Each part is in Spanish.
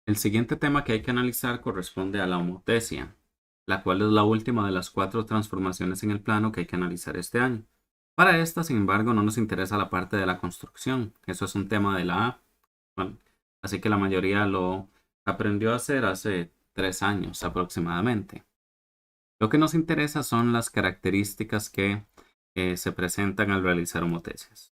El siguiente tema que hay que analizar corresponde a la homotesia, la cual es la última de las 4 transformaciones en el plano que hay que analizar este año. Para esta, sin embargo, no nos interesa la parte de la construcción. Eso es un tema de la A. Bueno, así que la mayoría lo aprendió a hacer hace 3 años aproximadamente. Lo que nos interesa son las características que se presentan al realizar homotesias.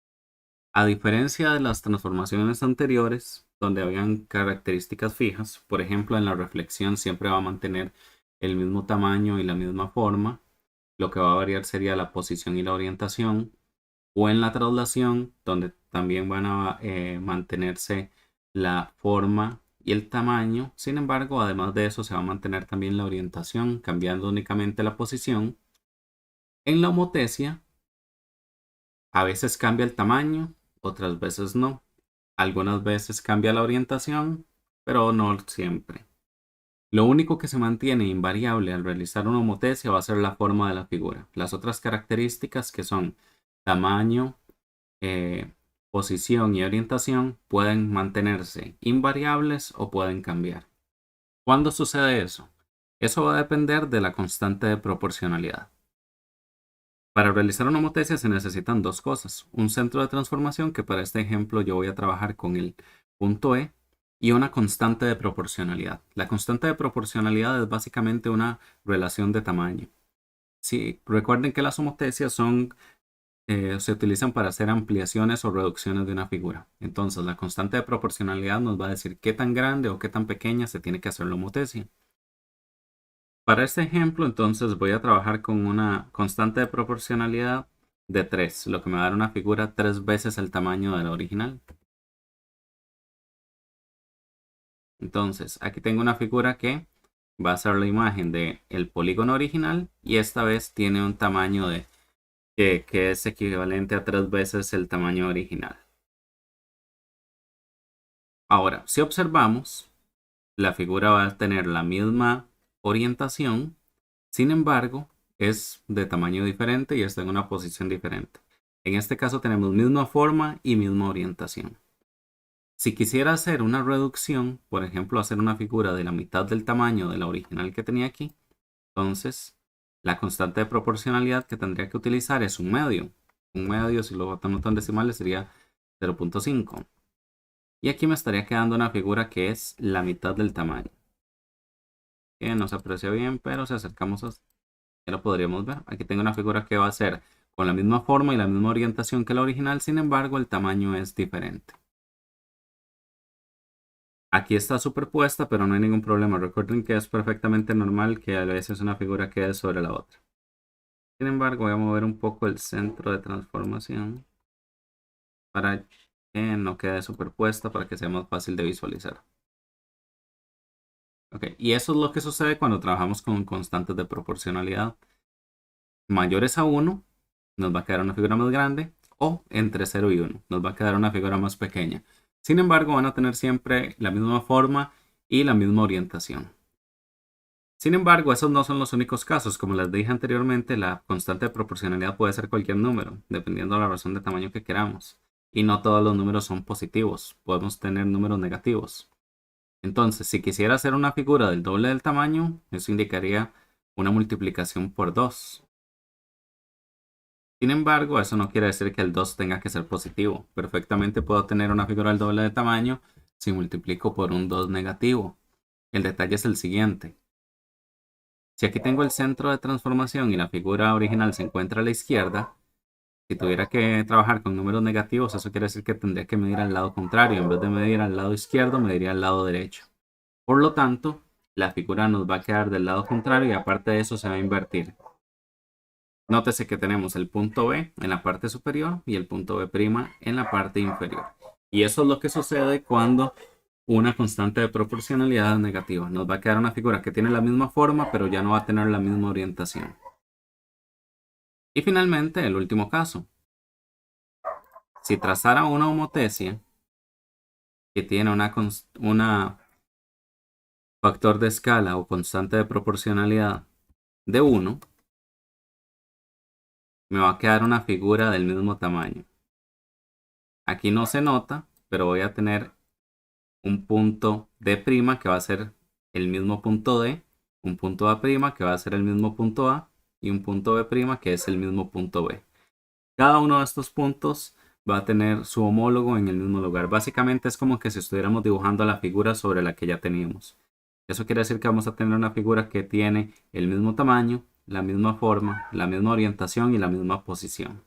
A diferencia de las transformaciones anteriores, donde habían características fijas, por ejemplo, en la reflexión siempre va a mantener el mismo tamaño y la misma forma, lo que va a variar sería la posición y la orientación, o en la traslación, donde también van a mantenerse la forma y el tamaño. Sin embargo, además de eso, se va a mantener también la orientación, cambiando únicamente la posición. En la homotesia, a veces cambia el tamaño, otras veces no. Algunas veces cambia la orientación, pero no siempre. Lo único que se mantiene invariable al realizar una homotesia va a ser la forma de la figura. Las otras características que son tamaño, eh, posición y orientación pueden mantenerse invariables o pueden cambiar. ¿Cuándo sucede eso? Eso va a depender de la constante de proporcionalidad. Para realizar una homotesia se necesitan dos cosas: un centro de transformación, que para este ejemplo yo voy a trabajar con el punto E, y una constante de proporcionalidad. La constante de proporcionalidad es básicamente una relación de tamaño. Sí, recuerden que las homotesias se utilizan para hacer ampliaciones o reducciones de una figura. Entonces, la constante de proporcionalidad nos va a decir qué tan grande o qué tan pequeña se tiene que hacer la homotesia. Para este ejemplo, entonces voy a trabajar con una constante de proporcionalidad de 3, lo que me va a dar una figura 3 veces el tamaño de la original. Entonces, aquí tengo una figura que va a ser la imagen del polígono original y esta vez tiene un tamaño que es equivalente a 3 veces el tamaño original. Ahora, si observamos, la figura va a tener la misma orientación, sin embargo, es de tamaño diferente y está en una posición diferente. En este caso tenemos misma forma y misma orientación. Si quisiera hacer una reducción, por ejemplo, hacer una figura de la mitad del tamaño de la original que tenía aquí, entonces la constante de proporcionalidad que tendría que utilizar es un medio. Un medio, si lo anoto en decimales, sería 0.5. Y aquí me estaría quedando una figura que es la mitad del tamaño. Que no se aprecia bien, pero si acercamos ya lo podríamos ver. Aquí tengo una figura que va a ser con la misma forma y la misma orientación que la original, sin embargo, el tamaño es diferente. Aquí está superpuesta, pero no hay ningún problema. Recuerden que es perfectamente normal que a veces una figura quede sobre la otra. Sin embargo, voy a mover un poco el centro de transformación para que no quede superpuesta, para que sea más fácil de visualizar. Ok, y eso es lo que sucede cuando trabajamos con constantes de proporcionalidad mayores a 1, nos va a quedar una figura más grande, o entre 0 y 1, nos va a quedar una figura más pequeña. Sin embargo, van a tener siempre la misma forma y la misma orientación. Sin embargo, esos no son los únicos casos. Como les dije anteriormente, la constante de proporcionalidad puede ser cualquier número, dependiendo de la razón de tamaño que queramos. Y no todos los números son positivos, podemos tener números negativos. Entonces, si quisiera hacer una figura del doble del tamaño, eso indicaría una multiplicación por 2. Sin embargo, eso no quiere decir que el 2 tenga que ser positivo. Perfectamente puedo tener una figura del doble de tamaño si multiplico por un 2 negativo. El detalle es el siguiente. Si aquí tengo el centro de transformación y la figura original se encuentra a la izquierda, si tuviera que trabajar con números negativos, eso quiere decir que tendría que medir al lado contrario. En vez de medir al lado izquierdo, mediría al lado derecho. Por lo tanto, la figura nos va a quedar del lado contrario y aparte de eso se va a invertir. Nótese que tenemos el punto B en la parte superior y el punto B' en la parte inferior. Y eso es lo que sucede cuando una constante de proporcionalidad es negativa. Nos va a quedar una figura que tiene la misma forma, pero ya no va a tener la misma orientación. Y finalmente, el último caso. Si trazara una homotesia que tiene una factor de escala o constante de proporcionalidad de 1, me va a quedar una figura del mismo tamaño. Aquí no se nota, pero voy a tener un punto D' que va a ser el mismo punto D, un punto A' que va a ser el mismo punto A y un punto B' que es el mismo punto B. Cada uno de estos puntos va a tener su homólogo en el mismo lugar. Básicamente es como que si estuviéramos dibujando la figura sobre la que ya teníamos. Eso quiere decir que vamos a tener una figura que tiene el mismo tamaño, la misma forma, la misma orientación y la misma posición.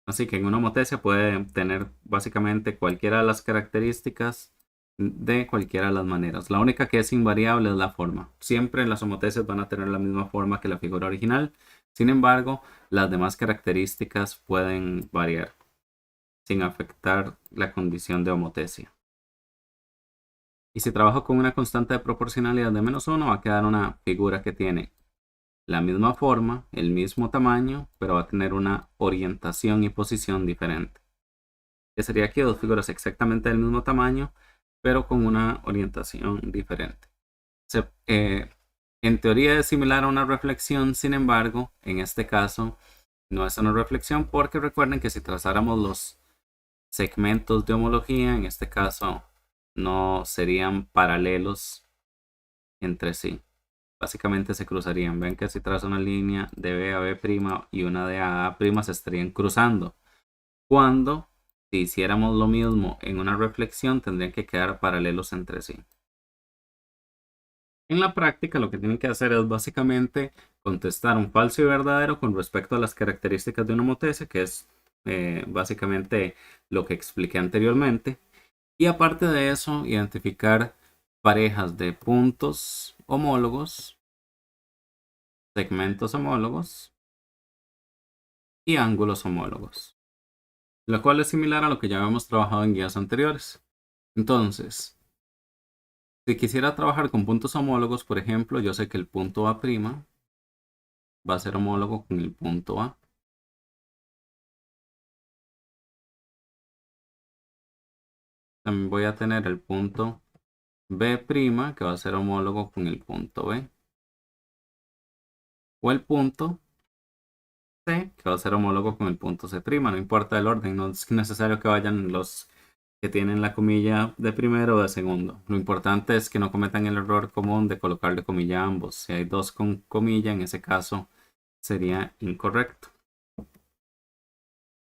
Así que en una homotesia puede tener básicamente cualquiera de las características de cualquiera de las maneras. La única que es invariable es la forma. Siempre las homotesias van a tener la misma forma que la figura original. Sin embargo, las demás características pueden variar sin afectar la condición de homotesia. Y si trabajo con una constante de proporcionalidad de -1, va a quedar una figura que tiene la misma forma, el mismo tamaño, pero va a tener una orientación y posición diferente. Que sería aquí dos figuras exactamente del mismo tamaño, pero con una orientación diferente. En teoría es similar a una reflexión, sin embargo, en este caso no es una reflexión porque recuerden que si trazáramos los segmentos de homología, en este caso no serían paralelos entre sí. Básicamente se cruzarían. Ven que si trazo una línea de B a B' y una de A a A' se estarían cruzando. Cuando si hiciéramos lo mismo en una reflexión tendrían que quedar paralelos entre sí. En la práctica lo que tienen que hacer es básicamente contestar un falso y verdadero con respecto a las características de una homotesia, que es básicamente lo que expliqué anteriormente. Y aparte de eso, identificar parejas de puntos homólogos, segmentos homólogos y ángulos homólogos, lo cual es similar a lo que ya habíamos trabajado en guías anteriores. Entonces, si quisiera trabajar con puntos homólogos, por ejemplo, yo sé que el punto A' va a ser homólogo con el punto A. También voy a tener el punto B' que va a ser homólogo con el punto B. O el punto C que va a ser homólogo con el punto C'. No importa el orden, no es necesario que vayan los que tienen la comilla de primero o de segundo. Lo importante es que no cometan el error común de colocarle comilla a ambos. Si hay dos con comilla, en ese caso sería incorrecto.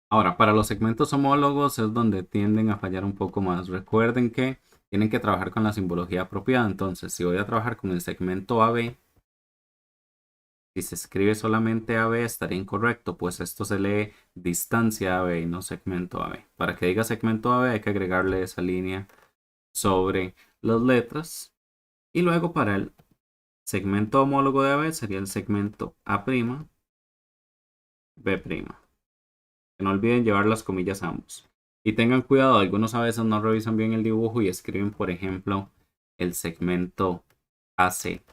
Ahora, para los segmentos homólogos es donde tienden a fallar un poco más. Recuerden que tienen que trabajar con la simbología apropiada. Entonces, si voy a trabajar con el segmento AB, si se escribe solamente AB estaría incorrecto, pues esto se lee distancia AB y no segmento AB. Para que diga segmento AB hay que agregarle esa línea sobre las letras. Y luego para el segmento homólogo de AB sería el segmento A', B'. Que no olviden llevar las comillas ambos. Y tengan cuidado, algunos a veces no revisan bien el dibujo y escriben, por ejemplo, el segmento AC.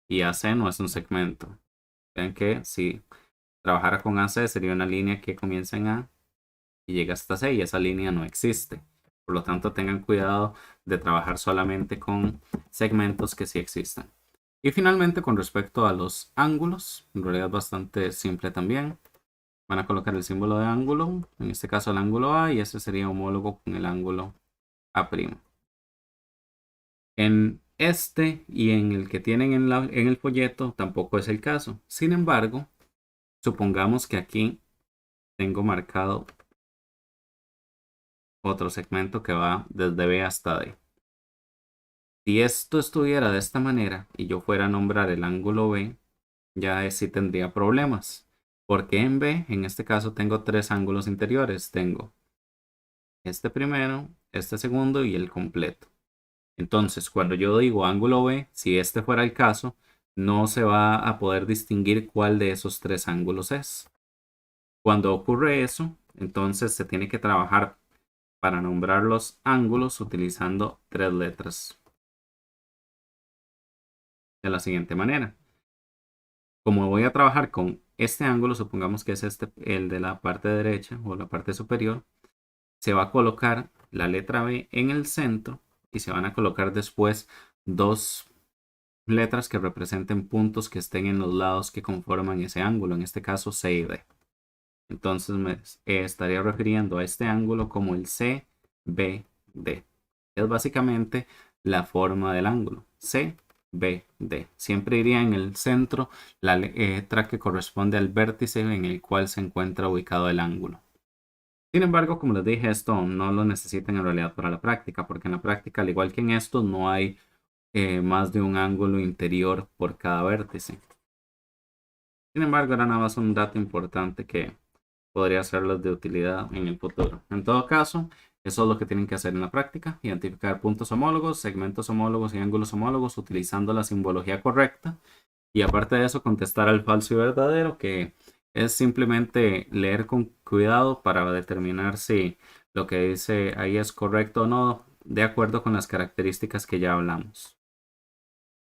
Y AC no es un segmento. Vean que si trabajara con AC sería una línea que comienza en A y llega hasta C y esa línea no existe. Por lo tanto, tengan cuidado de trabajar solamente con segmentos que sí existan. Y finalmente, con respecto a los ángulos, en realidad es bastante simple también. Van a colocar el símbolo de ángulo, en este caso el ángulo A, y ese sería homólogo con el ángulo A'. En este y en el que tienen en el folleto tampoco es el caso. Sin embargo, supongamos que aquí tengo marcado otro segmento que va desde B hasta D. Si esto estuviera de esta manera y yo fuera a nombrar el ángulo B, ya sí tendría problemas. Porque en B, en este caso, tengo tres ángulos interiores. Tengo este primero, este segundo y el completo. Entonces, cuando yo digo ángulo B, si este fuera el caso, no se va a poder distinguir cuál de esos tres ángulos es. Cuando ocurre eso, entonces se tiene que trabajar para nombrar los ángulos utilizando tres letras. De la siguiente manera. Como voy a trabajar con este ángulo, supongamos que es este, el de la parte derecha o la parte superior, se va a colocar la letra B en el centro y se van a colocar después dos letras que representen puntos que estén en los lados que conforman ese ángulo, en este caso C y D. Entonces me estaría refiriendo a este ángulo como el CBD. Es básicamente la forma del ángulo. C, B, D. Siempre iría en el centro la letra que corresponde al vértice en el cual se encuentra ubicado el ángulo. Sin embargo, como les dije, esto no lo necesitan en realidad para la práctica, porque en la práctica, al igual que en esto, no hay más de un ángulo interior por cada vértice. Sin embargo, era nada más un dato importante que podría serles de utilidad en el futuro. En todo caso, eso es lo que tienen que hacer en la práctica: identificar puntos homólogos, segmentos homólogos y ángulos homólogos utilizando la simbología correcta. Y aparte de eso, contestar al falso y verdadero, que es simplemente leer con cuidado para determinar si lo que dice ahí es correcto o no, de acuerdo con las características que ya hablamos.